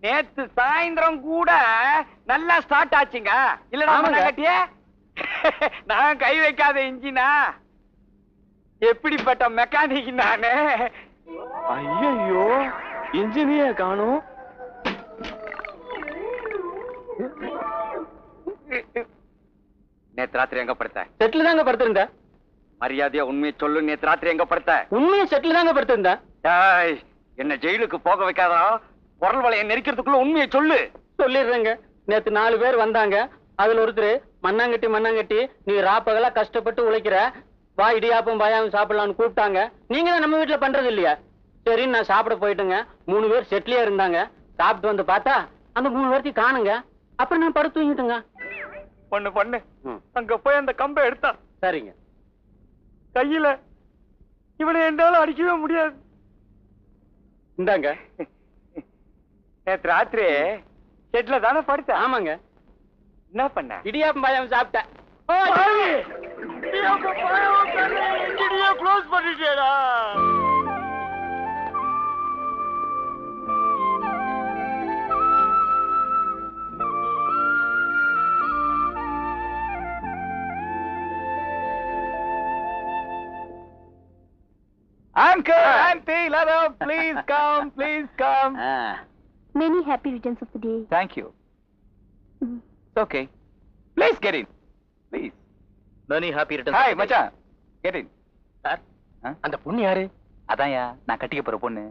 நேத்து சாயந்தரம் கூட நல்லா ஸ்டார்ட் ஆச்சுங்க. இல்ல கட்டிய நான் கை வைக்காத இன்ஜினா எப்படிப்பட்ட மெக்கானிக் நானு. ஐயோ இன்ஜினிய காணும். நேத்து ராத்திரி எங்க படுத்த? செட்டில் தாங்க படுத்திருந்த. மரியாதையா உண்மையை சொல்லு. நேத்து ராத்திரி எங்க படுத்த? உண்மையை செட்டில் தாங்க படுத்திருந்த. என்ன ஜெயிலுக்கு போக வைக்காதா? குரல் வளைய நெரிக்கிறதுக்குள்ள உண்மையை சொல்லு. சொல்லிடுறேங்க. நேத்து 4 பேர் வந்தாங்க. அதுல ஒருத்தர் மண்ணாங்கட்டி நீ ராப்பகலா கஷ்டப்பட்டு உழைக்கிற, வா இடியாப்பம் பாயாவும் சாப்பிடலாம்னு கூப்பிட்டாங்க. நீங்க தான் நம்ம வீட்டுல பண்றது இல்லையா? சரி நான் சாப்பிட போயிட்டுங்க. 3 பேர் செட்லியா இருந்தாங்க. சாப்பிட்டு வந்து பார்த்தா அந்த 3 பேர்த்தையும் காணுங்க. அப்புறம் நான் படுத்து தூங்கிட்டுங்க. பொண்ணு அங்க போய் அந்த கம்பை எடுத்தா. சரிங்க. கையில இவனை என்னால அடிக்கவே முடியாது. இந்தாங்க. நேற்று ராத்திரி செட்ல தானே படுத்த? ஆமாங்க. என்ன பண்ண? இடியாப்பம் பாயாவும் சாப்பிட்டேன். Close பண்ணிட்டேடா. Uncle, auntie, Lada, please come, please come. Many happy returns of the day. Thank you. It's okay. Please get in. Please. Many happy returns. Hi, மச்சான். Get in. சார், அந்த பொண்ணு யாரு? அதான்யா நான் கட்டிக்க போற பொண்ணு.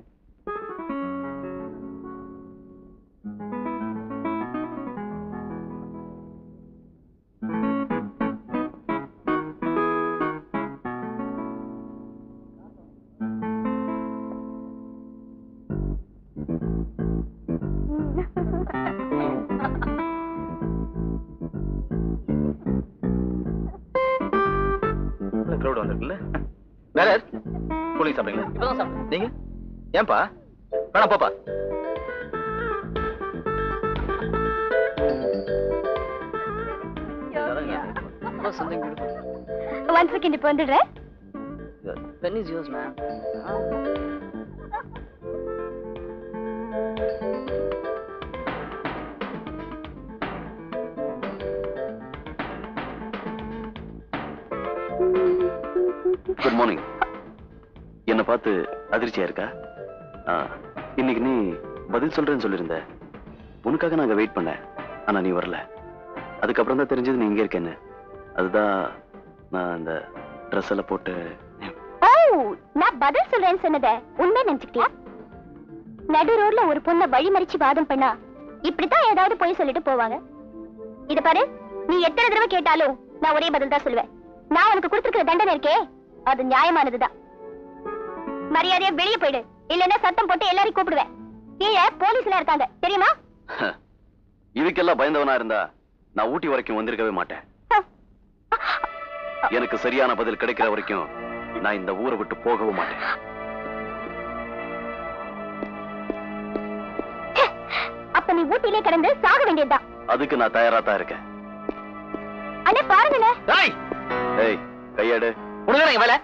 கிரௌட் வந்திருக்குல்ல. வேற கூலிங் சாப்பிடுங்களா? இப்பதான் சாப்பிட்டேன். நீங்க ஏன்பா? வேணாம் போப்பா. One second, இப்ப வந்துடுறேன். Pen is yours, man. Good morning. என்ன பார்த்து அதிர்ச்சியா இருக்கா? இன்னைக்கு நீ பதில் சொல்றேன்னு சொல்லியிருந்த. உனக்காக நாங்க வெயிட் பண்ணேன். ஆனா நீ வரல. அதுக்கப்புறம் தான் தெரிஞ்சது நீ இங்க இருக்கேன்னு. அதுதான் நான் அந்த ட்ரெஸ் எல்லாம் போட்டு. நான் பதில் சொல்றேன்னு சொன்னதை உண்மை நினைச்சுக்கிட்டியா? நடு ரோட்ல ஒரு பொண்ணை வழி மறிச்சு வாதம் பண்ணா இப்படித்தான் ஏதாவது போய் சொல்லிட்டு போவாங்க. இத பாரு, நீ எத்தனை தடவை கேட்டாலும் நான் ஒரே பதில் தான் சொல்லுவேன். நான் உனக்கு கொடுத்திருக்கிற தண்டனை இருக்கே, அது நியாயமானதுதான். மரியாதையா வெளியே போயிடு, இல்லன்னா சத்தம் போட்டு எல்லாரையும் கூப்பிடுவேன். கீழே போலீஸ்ல இருக்காங்க, தெரியுமா? இதுக்கெல்லாம் பயந்தவனா இருந்தா நான் ஊட்டி வரைக்கும் வந்திருக்கவே மாட்டேன். எனக்கு சரியான பதில் கிடைக்கிற வரைக்கும் நான் இந்த ஊரை விட்டு போகவும் மாட்டேன். அப்ப நீ ஊட்டிலே கடந்து சாக வேண்டியதுதான். அதுக்கு நான் தயாரா தான் இருக்கேன். அண்ணே பாருங்களே. ஏய் கையாடு. உனக்கு வேலை?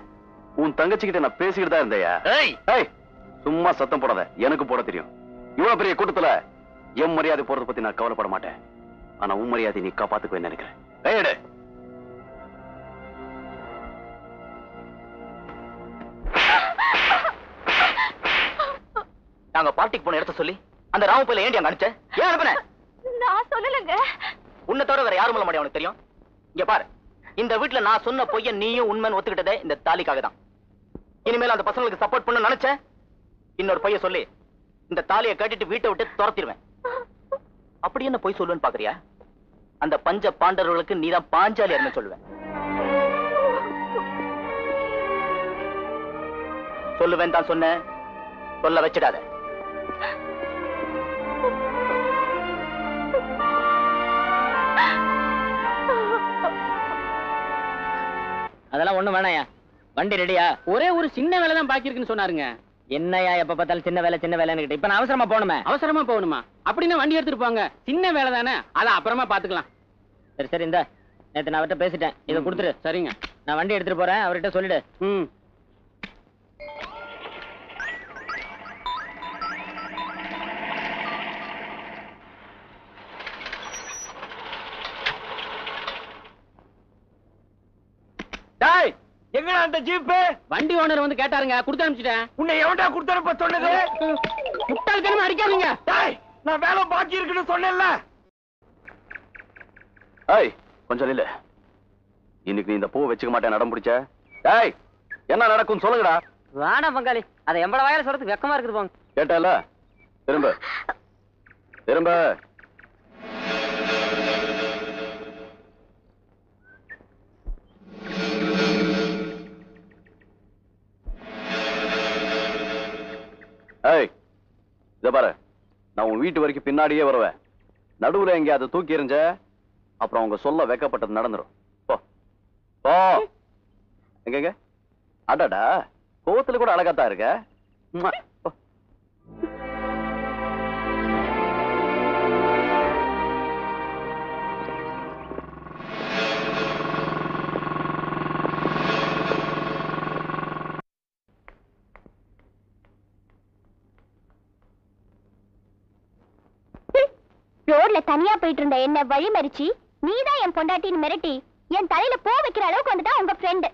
உன் தங்கச்சி கிட்ட நான் பேசிக்கிட்டு தான் இருந்தேயா? ஏய் சும்மா சத்தம் போடாத, எனக்கு போட தெரியும். இவ்வளவு பெரிய கூட்டத்துல என் மரியாதை போறத பத்தி நான் கவலைப்பட மாட்டேன். ஆனா உன் மரியாதை நீ காப்பாத்துக்குவேன்னு நினைக்கிறேன். கையாடு. நாங்க பார்ட்டிக்கு போன இடத்த சொல்லி அந்த ராமபுயில ஏண்டி அங்க அனுப்பிச்ச? ஏன் அனுப்புன? நான் சொல்லலங்க. உன்னை தவிர வேற யாரும் சொல்ல மாட்டேன். உனக்கு தெரியும். இங்க பாரு, இந்த வீட்டுல நான் சொன்ன பொய்ய நீயும் உண்மைன்னு ஒத்துக்கிட்டதே இந்த தாலிக்காக தான். இனிமேல் அந்த பசங்களுக்கு சப்போர்ட் பண்ண நினைச்சேன், இன்னொரு பொய்ய சொல்லி இந்த தாலியை கட்டிட்டு வீட்டை விட்டு துரத்திடுவேன். அப்படி என்ன பொய் சொல்லுவேன்னு பாக்குறியா? அந்த பஞ்ச பாண்டவர்களுக்கு நீதான் பாஞ்சாலியர்னு சொல்லுவேன். சொல்லுவேன் தான் சொன்ன, சொல்ல வச்சிடாத. அதெல்லாம் ஒண்ணும் வேணாயா. வண்டி ரெடியா? ஒரே ஒரு சின்ன வேலை தான் பாக்கி இருக்குன்னு சொன்னாருங்க. என்னையா எப்ப பார்த்தாலும் சின்ன வேலைன்னு கிட்ட. இப்ப நான் அவசரமா போகணுமே. அவசரமா போகணுமா? அப்படின்னா வண்டி எடுத்துட்டு போங்க. சின்ன வேலை தானே, அதை அப்புறமா பாத்துக்கலாம். சரி சரி, இந்த நேத்து நான் அவர்கிட்ட பேசிட்டேன், இதை கொடுத்துரு. சரிங்க, நான் வண்டி எடுத்துட்டு போறேன், அவர்கிட்ட சொல்லிடு. அந்த ஜீப்பு? வண்டி ஓனர் வந்து கேட்டாருங்க, கொடுத்து அனுப்பிச்சிட்டேன். உன்னை எவன்டா கொடுத்தனுப்ப சொன்னது? முட்டாள்தனமா அடிக்காதீங்க. டேய், நான் வேலை பாக்கி இருக்குன்னு சொன்னேன்ல. ஏய் கொஞ்சம் இல்ல, இன்னைக்கு நீ இந்த பூ வச்சுக்க மாட்டேன் நடம் பிடிச்ச. ஏய் என்ன நடக்கும் சொல்லுங்கடா. வேணா பங்காளி, அதை எம்பட வாயில சொல்றதுக்கு வெக்கமா இருக்குது போங்க. கேட்டல, திரும்ப திரும்ப. ஏய் இத பாரு, நான் உன் வீட்டு வரைக்கும் பின்னாடியே வருவேன். நடுவுல எங்க அதை தூக்கி எறிஞ்ச அப்புறம் அவங்க சொல்ல வெக்கப்பட்டது நடந்துரும். போ போ. எங்க அடடா, கோவத்துல கூட அழகாத்தான் இருக்க. உம்மா. போ. ரோட்ல தனியா போயிட்டு இருந்த என்ன வழி மறிச்சு நீதான் என் பொண்டாட்டின்னு மிரட்டி என் தலையில போ வைக்கிற அளவுக்கு வந்துட்டா உங்க ஃப்ரெண்டு.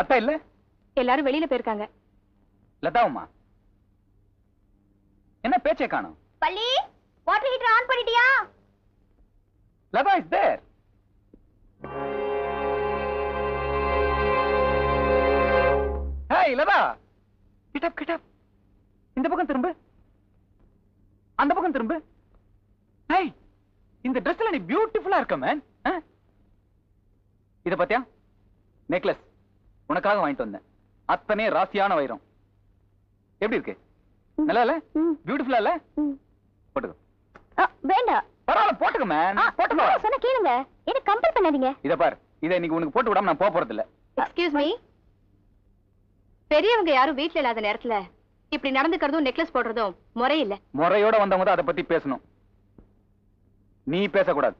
அத்தா இல்ல? எல்லாரும் வெளியில போயிருக்காங்க. லதாவுமா, என்ன பேச்சே காணோம்? பள்ளி, வாட்டர் ஹீட்டர் ஆன் பண்ணிட்டியா? Latha is there. Hey Latha, get up. இந்த பக்கம் திரும்பு, அந்த பக்கம் திரும்பு. ஹேய், இந்த Dressல நீ பியூட்டிஃபுல்லா இருக்க மேன். இத பாத்தியா? நெக்லஸ் உனக்காக வாங்கிட்டு வந்தேன். அத்தனை ராசியான வைரம். எப்படி இருக்கு? நல்லா இல்ல? பியூட்டிஃபுல்லா இல்ல? போட்டுக்கோ. வேண்டாம். பரவாயில்ல, போட்டுக்கோ மேன். போட்டுக்கோ. சொன்ன கேளுங்க, என்ன கம்பல் பண்ணாதீங்க. இத பாரு, இத இன்னைக்கு உனக்கு போட்டு விடாம நான் போறது இல்ல. எக்ஸ்கியூஸ் மீ, பெரியவங்க யாரும் வீட்ல இல்லாத நேரத்துல இப்படி நடந்துக்கிறதும் நெக்லஸ் போடுறதும் முறையில்ல. முறையோட வந்தவங்க தான் அதை பத்தி பேசணும், நீ பேசக்கூடாது.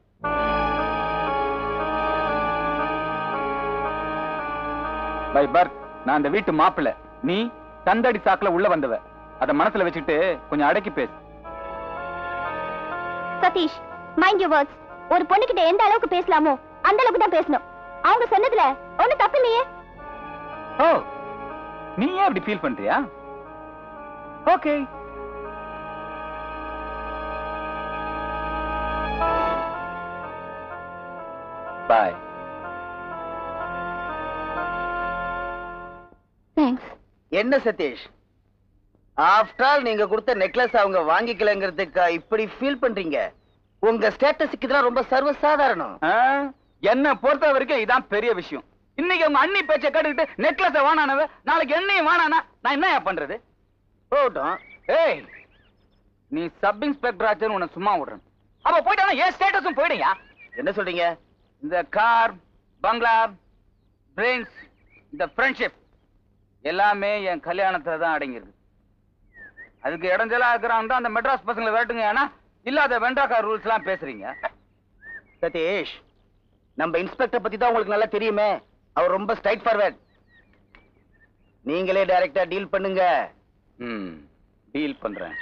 பை பர்த் நான் அந்த வீட்டு மாப்பிள்ளை, நீ தந்தடி சாக்குல உள்ள வந்தவ. அத மனசுல வச்சுட்டு கொஞ்சம் அடக்கி பேசு. Satish, mind your words. ஒரு பொண்ணுகிட்ட எந்த அளவுக்கு பேசலாமோ அந்த அளவுக்கு தான் பேசணும். அவங்க சொன்னதுல ஒண்ணு தப்பு இல்லையே. ஓ, நீ ஏன் அப்படி ஃபீல் பண்றியா? ஓகே. பாய். தேங்க்ஸ். என்ன சதீஷ், ஆஃப்டர் ஆல் நீங்க கொடுத்த நெக்லஸ் அவங்க வாங்கிக்கலங்கிறதுக்கு இப்படி ஃபீல் பண்றீங்க? உங்க ஸ்டேட்டஸ்க்கு இதெல்லாம் ரொம்ப சர்வசாதாரணம். என்ன பொறுத்த வரைக்கும் இதான் பெரிய விஷயம். இன்னைக்கு உங்க அண்ணி பேச்ச கேட்டுக்கிட்டு நெக்லஸ் வானானவ நாளைக்கு என்னையும் வானானா நான் என்ன பண்றது? போகட்டும். ஏய், நீ சப் இன்ஸ்பெக்டர் ஆச்சுன்னு உன்னை சும்மா விடுறேன். அப்ப போயிட்டானா என் ஸ்டேட்டஸும் போயிடுயா. என்ன சொல்றீங்க? இந்த கார், பங்களா, பிரெயின்ஸ், இந்த ஃப்ரெண்ட்ஷிப் எல்லாமே என் கல்யாணத்துல தான் அடங்கியிருக்கு. அதுக்கு இடைஞ்சலா இருக்கிறான் தான் அந்த மெட்ராஸ் பசங்களை விரட்டுங்க. ஏன்னா இல்லாத வெண்ட்ராக்கார் ரூல்ஸ் எல்லாம் பேசுறீங்க. சதீஷ், நம்ம இன்ஸ்பெக்டர் பத்தி தான் உங்களுக்கு நல்லா தெரியுமே. அவர் ரொம்ப ஸ்ட்ரைட் ஃபார்வர்ட். நீங்களே டைரக்டா டீல் பண்ணுங்க. டீல் பண்றேன்.